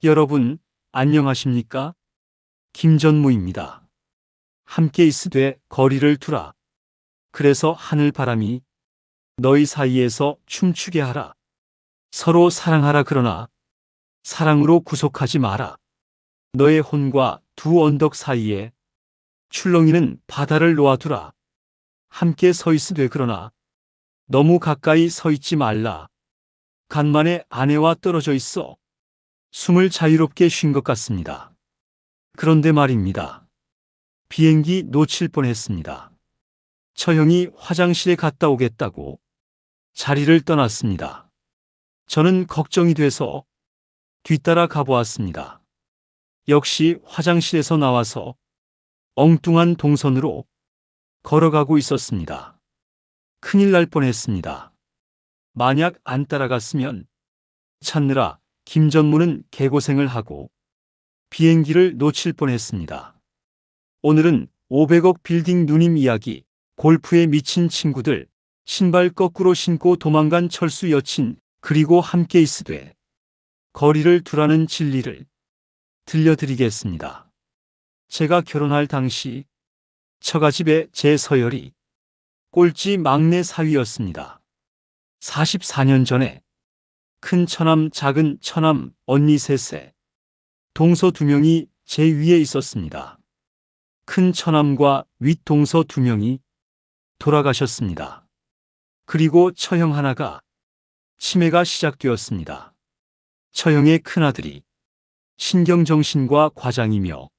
여러분, 안녕하십니까? 김전무입니다. 함께 있으되 거리를 두라. 그래서 하늘바람이 너희 사이에서 춤추게 하라. 서로 사랑하라. 그러나 사랑으로 구속하지 마라. 너의 혼과 두 언덕 사이에 출렁이는 바다를 놓아두라. 함께 서 있으되 그러나 너무 가까이 서 있지 말라. 간만에 아내와 떨어져 있어 숨을 자유롭게 쉰 것 같습니다. 그런데 말입니다. 비행기 놓칠 뻔했습니다. 처형이 화장실에 갔다 오겠다고 자리를 떠났습니다. 저는 걱정이 돼서 뒤따라 가보았습니다. 역시 화장실에서 나와서 엉뚱한 동선으로 걸어가고 있었습니다. 큰일 날 뻔했습니다. 만약 안 따라갔으면 찾느라 김전무는 개고생을 하고 비행기를 놓칠 뻔했습니다. 오늘은 500억 빌딩 누님 이야기, 골프에 미친 친구들, 신발 거꾸로 신고 도망간 철수 여친, 그리고 함께 있으되 거리를 두라는 진리를 들려드리겠습니다. 제가 결혼할 당시 처가집에 제 서열이 꼴찌 막내 사위였습니다. 44년 전에 큰 처남, 작은 처남, 언니 셋에 동서 2명이 제 위에 있었습니다. 큰 처남과 윗 동서 2명이 돌아가셨습니다. 그리고 처형 하나가 치매가 시작되었습니다. 처형의 큰아들이 신경정신과 과장이며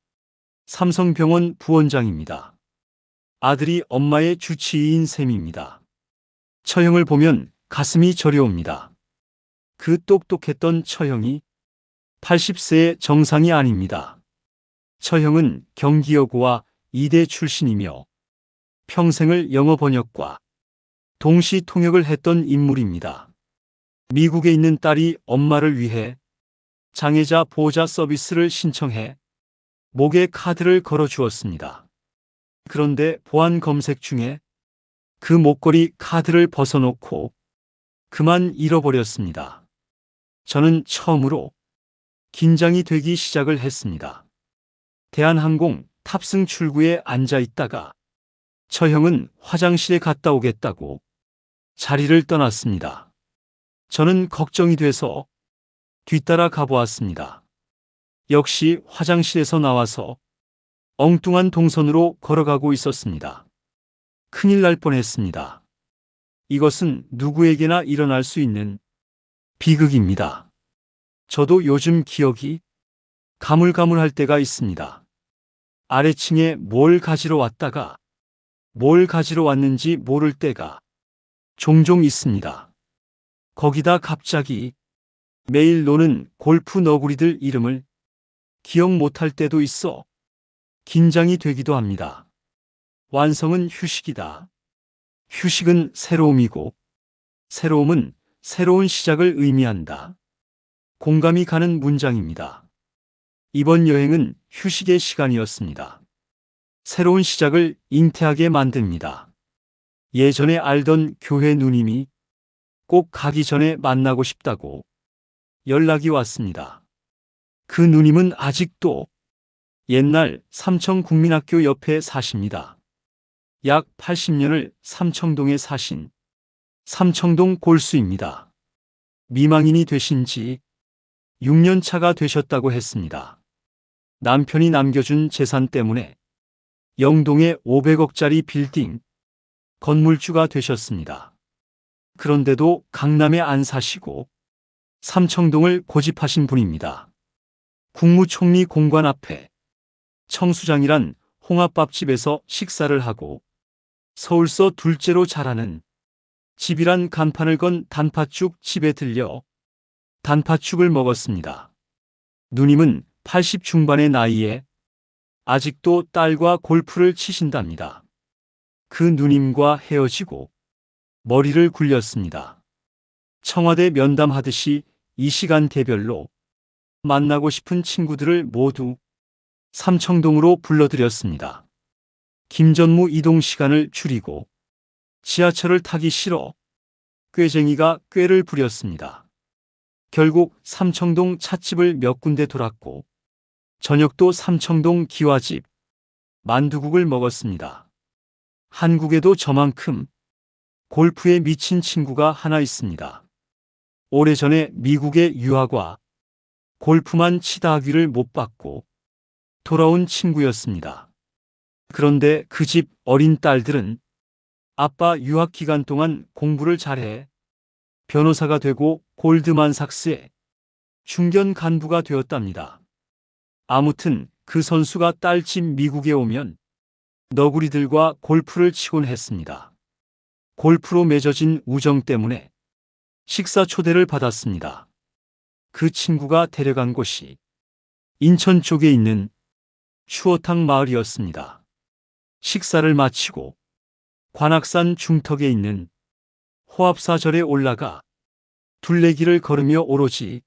삼성병원 부원장입니다. 아들이 엄마의 주치의인 셈입니다. 처형을 보면 가슴이 저려옵니다. 그 똑똑했던 처형이 80세의 정상이 아닙니다. 처형은 경기여고와 이대 출신이며 평생을 영어 번역과 동시 통역을 했던 인물입니다. 미국에 있는 딸이 엄마를 위해 장애자 보호자 서비스를 신청해 목에 카드를 걸어 주었습니다. 그런데 보안 검색 중에 그 목걸이 카드를 벗어놓고 그만 잃어버렸습니다. 저는 처음으로 긴장이 되기 시작을 했습니다. 대한항공 탑승 출구에 앉아 있다가 처형은 화장실에 갔다 오겠다고 자리를 떠났습니다. 저는 걱정이 돼서 뒤따라 가보았습니다. 역시 화장실에서 나와서 엉뚱한 동선으로 걸어가고 있었습니다. 큰일 날 뻔했습니다. 이것은 누구에게나 일어날 수 있는 비극입니다. 저도 요즘 기억이 가물가물할 때가 있습니다. 아래층에 뭘 가지러 왔다가 뭘 가지러 왔는지 모를 때가 종종 있습니다. 거기다 갑자기 매일 노는 골프 너구리들 이름을 기억 못할 때도 있어 긴장이 되기도 합니다. 완성은 휴식이다. 휴식은 새로움이고 새로움은 새로운 시작을 의미한다. 공감이 가는 문장입니다. 이번 여행은 휴식의 시간이었습니다. 새로운 시작을 잉태하게 만듭니다. 예전에 알던 교회 누님이 꼭 가기 전에 만나고 싶다고 연락이 왔습니다. 그 누님은 아직도 옛날 삼청국민학교 옆에 사십니다. 약 80년을 삼청동에 사신 삼청동 골수입니다. 미망인이 되신 지 6년 차가 되셨다고 했습니다. 남편이 남겨준 재산 때문에 영동에 500억짜리 빌딩 건물주가 되셨습니다. 그런데도 강남에 안 사시고 삼청동을 고집하신 분입니다. 국무총리 공관 앞에 청수장이란 홍합밥집에서 식사를 하고 서울서 둘째로 잘하는 집이란 간판을 건 단팥죽 집에 들려 단팥죽을 먹었습니다. 누님은 80 중반의 나이에 아직도 딸과 골프를 치신답니다. 그 누님과 헤어지고 머리를 굴렸습니다. 청와대 면담하듯이 이 시간대별로 만나고 싶은 친구들을 모두 삼청동으로 불러들였습니다. 김전무 이동 시간을 줄이고 지하철을 타기 싫어 꾀쟁이가 꾀를 부렸습니다. 결국 삼청동 찻집을 몇 군데 돌았고 저녁도 삼청동 기와집 만두국을 먹었습니다. 한국에도 저만큼 골프에 미친 친구가 하나 있습니다. 오래전에 미국에 유학와 골프만 치다 학위를 못 받고 돌아온 친구였습니다. 그런데 그 집 어린 딸들은 아빠 유학 기간 동안 공부를 잘해 변호사가 되고 골드만삭스의 중견 간부가 되었답니다. 아무튼 그 선수가 딸집 미국에 오면 너구리들과 골프를 치곤 했습니다. 골프로 맺어진 우정 때문에 식사 초대를 받았습니다. 그 친구가 데려간 곳이 인천 쪽에 있는 추어탕 마을이었습니다. 식사를 마치고 관악산 중턱에 있는 호합사절에 올라가 둘레길을 걸으며 오로지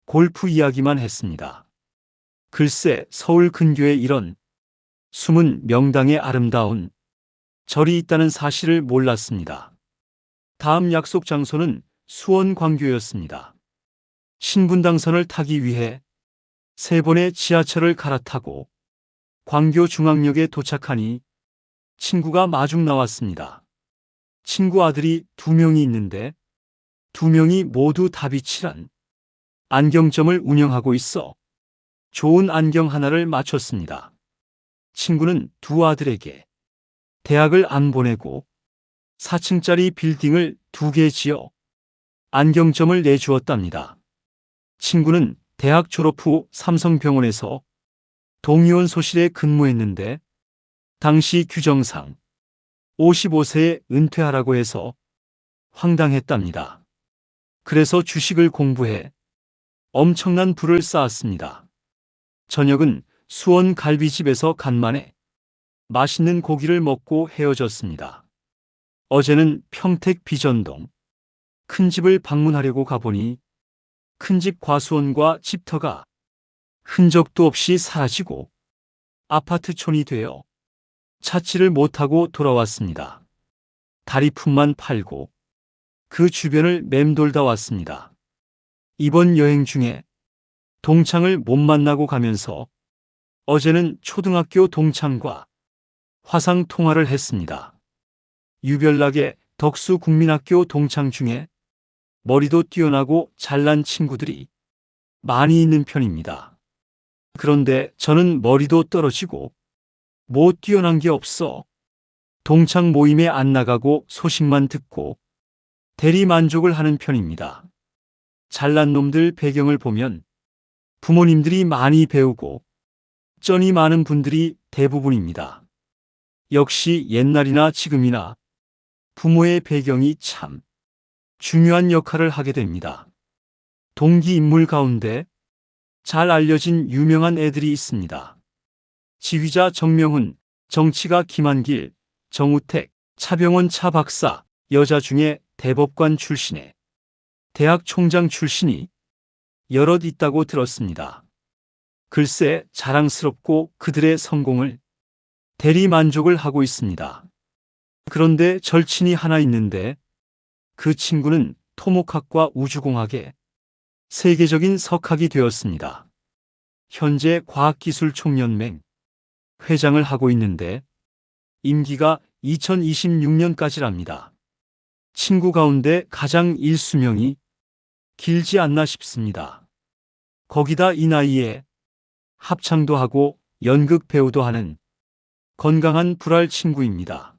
골프 이야기만 했습니다. 글쎄 서울 근교에 이런 숨은 명당의 아름다운 절이 있다는 사실을 몰랐습니다. 다음 약속 장소는 수원 광교였습니다. 신분당선을 타기 위해 3번의 지하철을 갈아타고 광교 중앙역에 도착하니 친구가 마중 나왔습니다. 친구 아들이 2명이 있는데 2명이 모두 다비치란 안경점을 운영하고 있어 좋은 안경 하나를 맞췄습니다. 친구는 2 아들에게 대학을 안 보내고 4층짜리 빌딩을 2개 지어 안경점을 내주었답니다. 친구는 대학 졸업 후 삼성병원에서 동의원소실에 근무했는데 당시 규정상 55세에 은퇴하라고 해서 황당했답니다. 그래서 주식을 공부해 엄청난 부를 쌓았습니다. 저녁은 수원 갈비집에서 간만에 맛있는 고기를 먹고 헤어졌습니다. 어제는 평택 비전동 큰 집을 방문하려고 가보니 큰 집 과수원과 집터가 흔적도 없이 사라지고 아파트촌이 되어 찾지를 못하고 돌아왔습니다. 다리품만 팔고 그 주변을 맴돌다 왔습니다. 이번 여행 중에 동창을 못 만나고 가면서 어제는 초등학교 동창과 화상 통화를 했습니다. 유별나게 덕수 국민학교 동창 중에 머리도 뛰어나고 잘난 친구들이 많이 있는 편입니다. 그런데 저는 머리도 떨어지고 뭐 뛰어난 게 없어 동창 모임에 안 나가고 소식만 듣고 대리만족을 하는 편입니다. 잘난 놈들 배경을 보면 부모님들이 많이 배우고 쩐이 많은 분들이 대부분입니다. 역시 옛날이나 지금이나 부모의 배경이 참 중요한 역할을 하게 됩니다. 동기 인물 가운데 잘 알려진 유명한 애들이 있습니다. 지휘자 정명훈, 정치가 김한길, 정우택, 차병원 차 박사, 여자 중에 대법관 출신에 대학 총장 출신이 여럿 있다고 들었습니다. 글쎄 자랑스럽고 그들의 성공을 대리만족을 하고 있습니다. 그런데 절친이 하나 있는데 그 친구는 토목학과 우주공학에 세계적인 석학이 되었습니다. 현재 과학기술총연맹 회장을 하고 있는데 임기가 2026년까지랍니다. 친구 가운데 가장 일수명이 길지 않나 싶습니다. 거기다 이 나이에 합창도 하고 연극 배우도 하는 건강한 불알 친구입니다.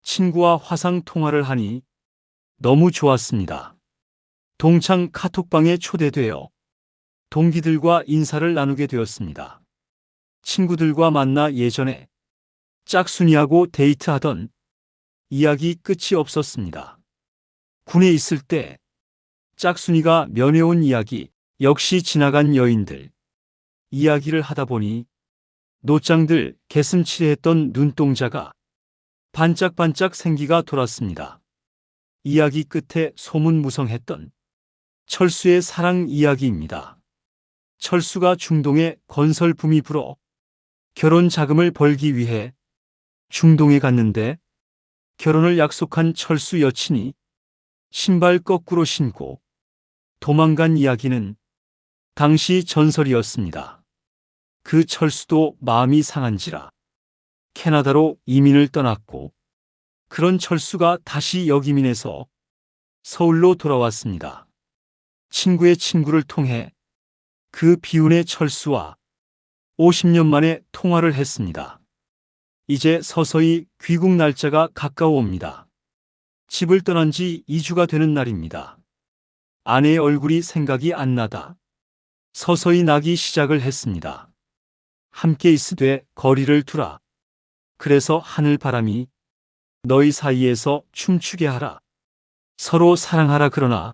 친구와 화상 통화를 하니 너무 좋았습니다. 동창 카톡방에 초대되어 동기들과 인사를 나누게 되었습니다. 친구들과 만나 예전에 짝순이하고 데이트하던 이야기 끝이 없었습니다. 군에 있을 때 짝순이가 면회온 이야기, 역시 지나간 여인들 이야기를 하다 보니 노짱들 개슴츠레했던 눈동자가 반짝반짝 생기가 돌았습니다. 이야기 끝에 소문무성했던 철수의 사랑 이야기입니다. 철수가 중동에 건설붐이 불어 결혼 자금을 벌기 위해 중동에 갔는데 결혼을 약속한 철수 여친이 신발 거꾸로 신고 도망간 이야기는 당시 전설이었습니다. 그 철수도 마음이 상한지라 캐나다로 이민을 떠났고 그런 철수가 다시 역이민해서 서울로 돌아왔습니다. 친구의 친구를 통해 그 비운의 철수와 50년 만에 통화를 했습니다. 이제 서서히 귀국 날짜가 가까워 옵니다. 집을 떠난 지 2주가 되는 날입니다. 아내의 얼굴이 생각이 안 나다 서서히 나기 시작을 했습니다. 함께 있으되 거리를 두라. 그래서 하늘바람이 너희 사이에서 춤추게 하라. 서로 사랑하라. 그러나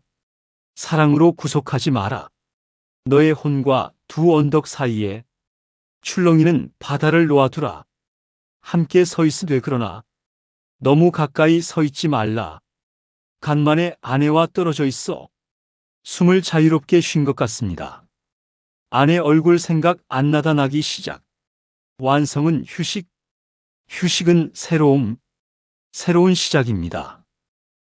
사랑으로 구속하지 마라. 너의 혼과 두 언덕 사이에 출렁이는 바다를 놓아두라. 함께 서 있으되 그러나 너무 가까이 서 있지 말라. 간만에 아내와 떨어져 있어 숨을 자유롭게 쉰 것 같습니다. 아내 얼굴 생각 안 나다 나기 시작. 완성은 휴식, 휴식은 새로움, 새로운 시작입니다.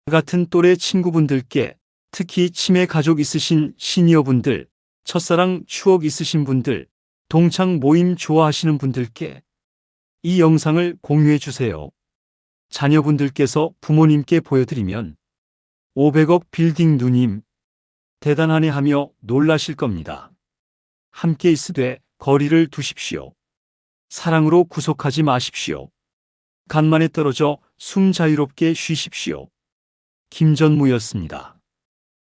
같은 또래 친구분들께 특히 치매 가족 있으신 시니어분들, 첫사랑 추억 있으신 분들, 동창 모임 좋아하시는 분들께 이 영상을 공유해 주세요. 자녀분들께서 부모님께 보여드리면 500억 빌딩 누님 대단하네 하며 놀라실 겁니다. 함께 있으되 거리를 두십시오. 사랑으로 구속하지 마십시오. 간만에 떨어져 숨 자유롭게 쉬십시오. 김전무였습니다.